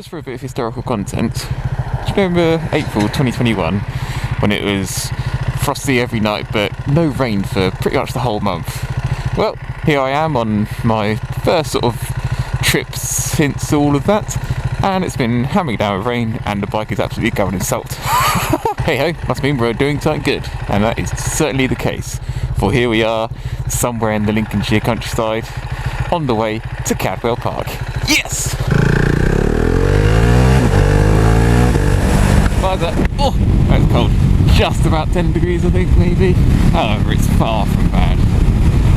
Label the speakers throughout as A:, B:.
A: just for a bit of historical content, do you remember April 2021 when it was frosty every night but no rain for pretty much the whole month? Well, here I am on my first sort of trip since all of that, and it's been hammering down with rain and the bike is absolutely covered in salt. Hey ho, must mean we're doing something good, and that is certainly the case, for here we are somewhere in the Lincolnshire countryside on the way to Cadwell Park. Yes! What's that? Oh, that's cold. Just about 10 degrees I think, maybe. However, it's far from bad.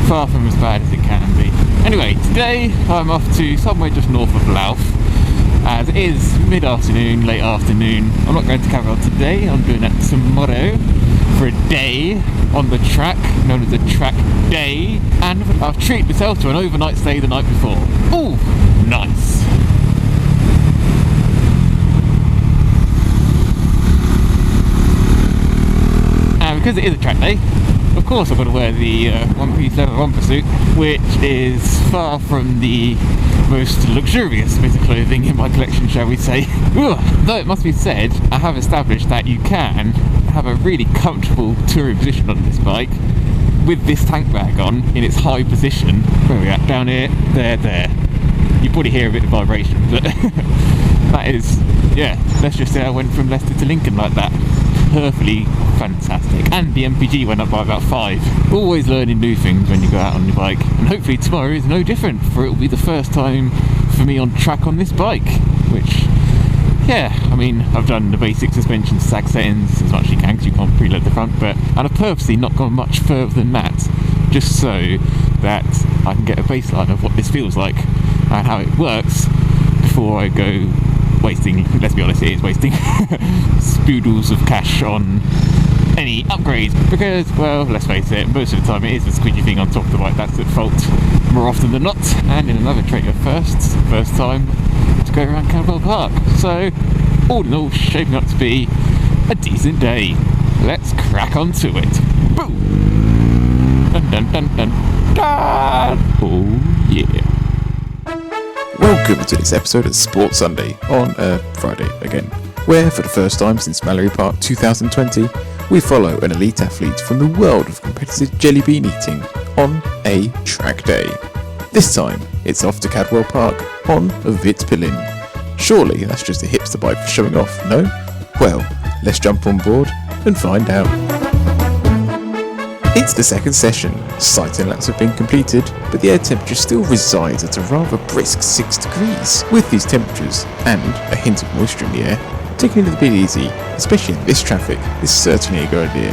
A: Far from as bad as it can be. Anyway, today I'm off to somewhere just north of Louth, as it is mid-afternoon, late afternoon. I'm not going to Cadwell today, I'm doing that tomorrow for a day on the track, known as a track day, and I've treated myself to an overnight stay the night before. Ooh, nice. And because it is a track day, of course I've got to wear the one-piece leather romper suit, which is far from the most luxurious bit of clothing in my collection, shall we say. Though it must be said, I have established that you can have a really comfortable touring position on this bike with this tank bag on in its high position. Where are we at? Down here, there. You probably hear a bit of vibration, but that is, yeah, let's just say I went from Leicester to Lincoln like that. Perfectly fantastic. And the MPG went up by about 5. Always learning new things when you go out on your bike, and hopefully tomorrow is no different, for it will be the first time for me on track on this bike, which, yeah, I mean, I've done the basic suspension sag settings as much as you can because you can't preload the front, and I've purposely not gone much further than that, just so that I can get a baseline of what this feels like and how it works before I go wasting, let's be honest, it is wasting spoodles of cash on any upgrades, because, well, let's face it, most of the time it is the squidgy thing on top of the bike that's at fault more often than not. And in another trait of first time to go around Cadwell Park, so all in all shaping up to be a decent day. Let's crack on to it. Boom! Dun dun dun dun dun! Oh yeah.
B: Welcome to this episode of Sports Sunday on Friday again, where for the first time since Mallory Park 2020, we follow an elite athlete from the world of competitive jelly bean eating on a track day. This time, it's off to Cadwell Park on a Vitpilen. Surely that's just a hipster bike for showing off, no? Well, let's jump on board and find out. It's the second session, sighting laps have been completed, but the air temperature still resides at a rather brisk 6 degrees. With these temperatures, and a hint of moisture in the air, taking it a little bit easy, especially in this traffic, is certainly a good idea.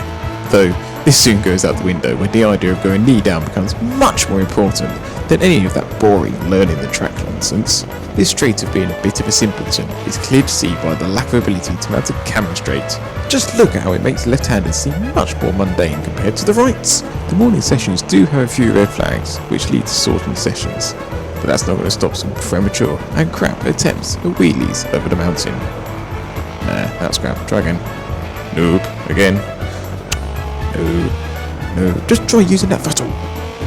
B: Though, this soon goes out the window when the idea of going knee down becomes much more important than any of that boring learning the track nonsense. This trait of being a bit of a simpleton is clear to see by the lack of ability to mount a camera straight. Just look at how it makes left-handers seem much more mundane compared to the rights. The morning sessions do have a few red flags, which lead to sorting sessions, but that's not going to stop some premature and crap attempts at wheelies over the mountain. Nah, that's crap. Try again. Nope. Again. No. Just try using that throttle.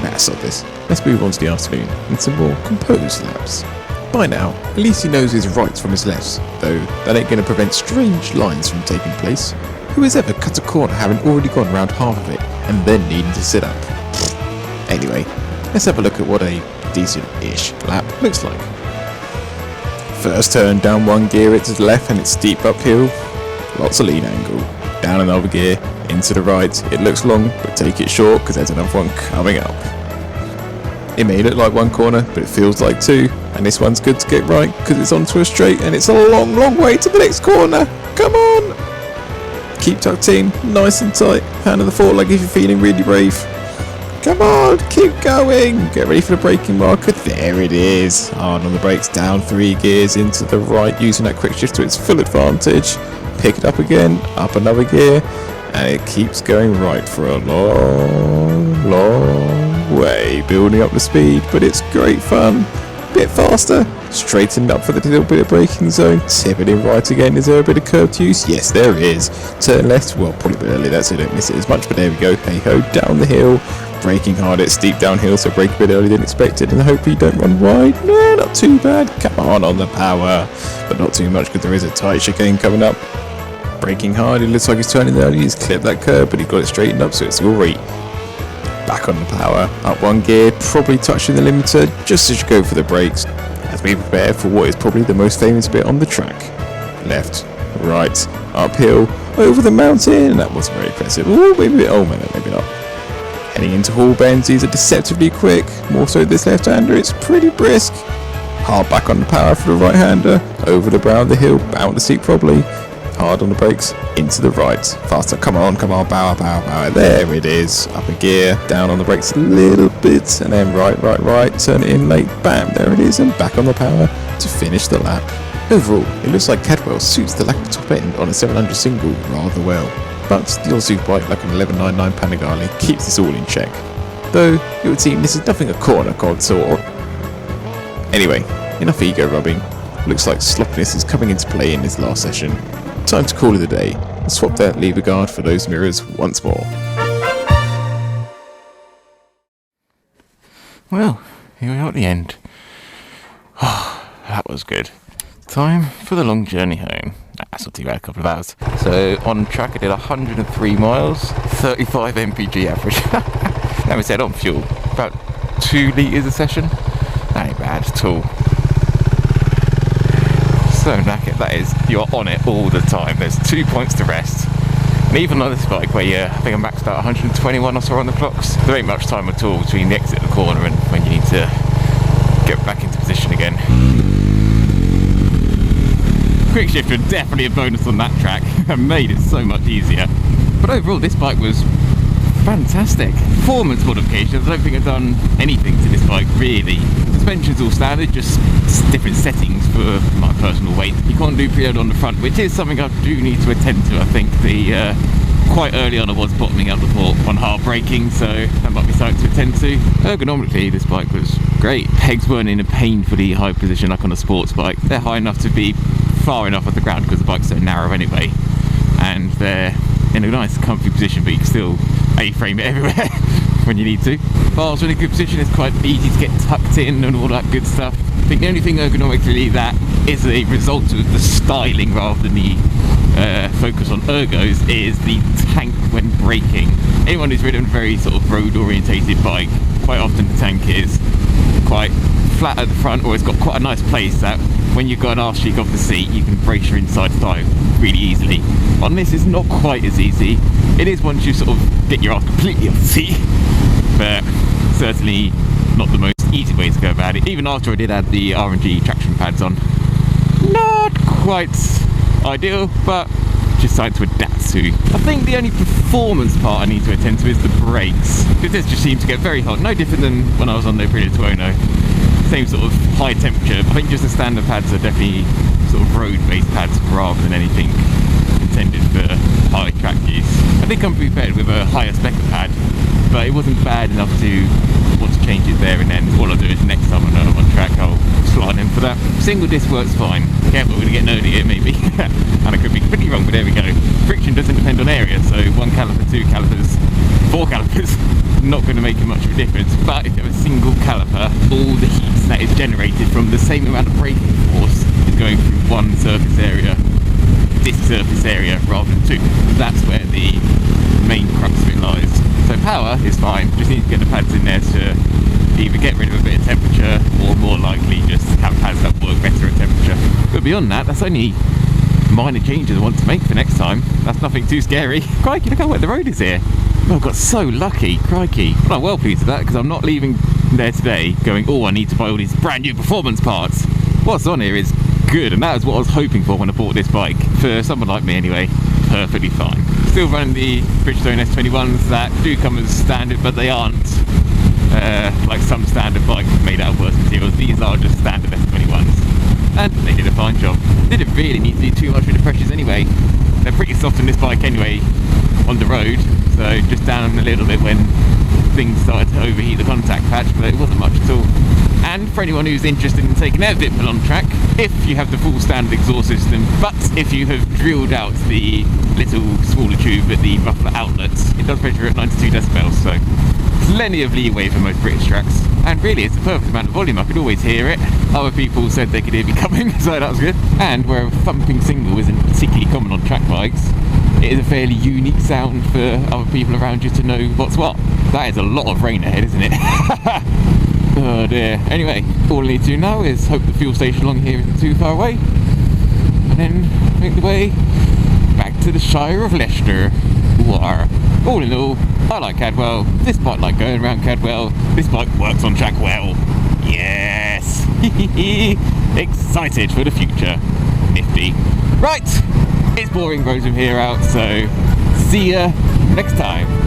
B: Nah, sod this. Let's move on to the afternoon and some more composed laps. By now, at least he knows his rights from his lefts, though that ain't going to prevent strange lines from taking place. Who has ever cut a corner having already gone round half of it and then needing to sit up? Anyway, let's have a look at what a decent-ish lap looks like. First turn down one gear, it's to the left and it's steep uphill. Lots of lean angle. Down another gear, into the right. It looks long, but take it short because there's another one coming up. It may look like one corner, but it feels like two, and this one's good to get right because it's onto a straight and it's a long, long way to the next corner. Come on! Keep tucked in, nice and tight. Hand on the foreleg if you're feeling really brave. Come on, keep going. Get ready for the braking marker. There it is. Hard on the brakes, down 3 gears into the right, using that quick shift to its full advantage. Pick it up again, up another gear, and it keeps going right for a long, long way, building up the speed, but it's great fun. Bit faster, straightened up for the little bit of braking zone, tip it in right again. Is there a bit of curb to use? Yes, there is. Turn left, well, probably a bit early, that's it, don't miss it as much, but there we go. Hey ho, down the hill, Braking hard at steep downhill, so brake a bit earlier than expected, and hopefully you don't run wide. No, not too bad. Come on the power, but not too much because there is a tight chicane coming up. Braking hard, it looks like he's turning early. He's clipped that curb, but he got it straightened up, so it's all right. Back on the power, up one gear, probably touching the limiter just as you go for the brakes, as we prepare for what is probably the most famous bit on the track. Left, right, uphill, over the mountain. That wasn't very impressive. Oh, maybe not. Heading into Hall bends, these are deceptively quick. More so this left-hander, it's pretty brisk. Hard back on the power for the right-hander. Over the brow of the hill, bound the seat probably. Hard on the brakes, into the right. Faster, come on, power. There it is. Up a gear, down on the brakes a little bit. And then right. Turn it in late, bam, there it is. And back on the power to finish the lap. Overall, it looks like Cadwell suits the lack of top end on a 700 single rather well. But the Aussie bike like an 1199 Panigale keeps this all in check. Though, it would seem this is nothing a corner consort. Anyway, enough ego rubbing. Looks like sloppiness is coming into play in this last session. Time to call it a day and swap that lever guard for those mirrors once more.
A: Well, here we are at the end. Oh, that was good. Time for the long journey home. That's not too bad, a couple of hours. So on track I did 103 miles, 35 mpg average. Now we said on fuel, about 2 litres a session. That ain't bad at all. So knackered, that is, you're on it all the time. There's 2 points to rest. And even on this bike where I think I maxed out 121 or so on the clocks, there ain't much time at all between the exit of the corner and when you need to get back into position again. Quick shifter, definitely a bonus on that track. Made it so much easier. But overall, this bike was fantastic. Performance modifications, I don't think I've done anything to this bike really. Suspension's all standard, just different settings for my personal weight. You can't do preload on the front, which is something I do need to attend to. I think quite early on I was bottoming out the port on hard braking, so that might be something to attend to. Ergonomically, this bike was great. Pegs weren't in a painfully high position like on a sports bike. They're high enough to be far enough off the ground because the bike's so narrow anyway, and they're in a nice comfy position, but you can still A-frame it everywhere when you need to. Bars are in a good position, it's quite easy to get tucked in and all that good stuff. I think the only thing ergonomically that is a result of the styling rather than the focus on ergos is the tank when braking. Anyone who's ridden a very sort of road orientated bike, quite often the tank is quite flat at the front, or it's got quite a nice place that when you've got an arse cheek off the seat you can brace your inside thigh really easily. On this it's not quite as easy. It is once you sort of get your arse completely off the seat, but certainly not the most easy way to go about it. Even after I did add the RNG traction pads on, not quite ideal, but just something to adapt to. I think the only performance part I need to attend to is the brakes, because this just seems to get very hot, no different than when I was on the Aprilia Tuono. Same sort of high temperature. I think just the standard pads are definitely sort of road-based pads rather than anything intended for high track use. I did come prepared with a higher spec pad, but it wasn't bad enough to want to change it there and then. All I'll do is next time I know I'm on track I'll slide in for that. Single disc works fine. Careful, we're going to get nerdy here maybe. And I could be completely wrong, but there we go. Friction doesn't depend on area, so 1 caliper, 2 calipers, 4 calipers, not going to make much of a difference. But if you have a single caliper, all the heat that is generated from the same amount of braking force is going through one surface area, disc surface area, rather than 2. That's where the main crux of it lies. So power is fine, just need to get the pads in there to either get rid of a bit of temperature or more likely just have pads that work better at temperature. But beyond that, that's only minor changes I want to make for next time. That's nothing too scary. Crikey, look how wet the road is here. Oh, I got so lucky, crikey. Well, I'm well pleased with that because I'm not leaving there today going, oh, I need to buy all these brand new performance parts. What's on here is good, and that is what I was hoping for when I bought this bike. For someone like me anyway, perfectly fine. Still running the Bridgestone S21s that do come as standard, but they aren't like some standard bikes made out of worse materials. These are just standard S21s, and they did a fine job. Didn't really need to do too much with the pressures anyway. They're pretty soft on this bike anyway on the road, so just down a little bit when things started to overheat the contact patch, but it wasn't much at all. And for anyone who's interested in taking their Vitpilen on track, if you have the full standard exhaust system, but if you have drilled out the little smaller tube at the muffler outlets, it does measure at 92 decibels, so plenty of leeway for most British tracks. And really, it's the perfect amount of volume. I could always hear it. Other people said they could hear me coming, so that was good. And where a thumping single isn't particularly common on track bikes, it is a fairly unique sound for other people around you to know what's what. That is a lot of rain ahead, isn't it? Oh dear. Anyway, all I need to do now is hope the fuel station along here isn't too far away, and then make the way back to the Shire of Leicester. All in all, I like Cadwell. This bike like going around Cadwell. This bike works on track well. Yes! Excited for the future. Nifty. Right! It's boring roads from here out, so see ya next time.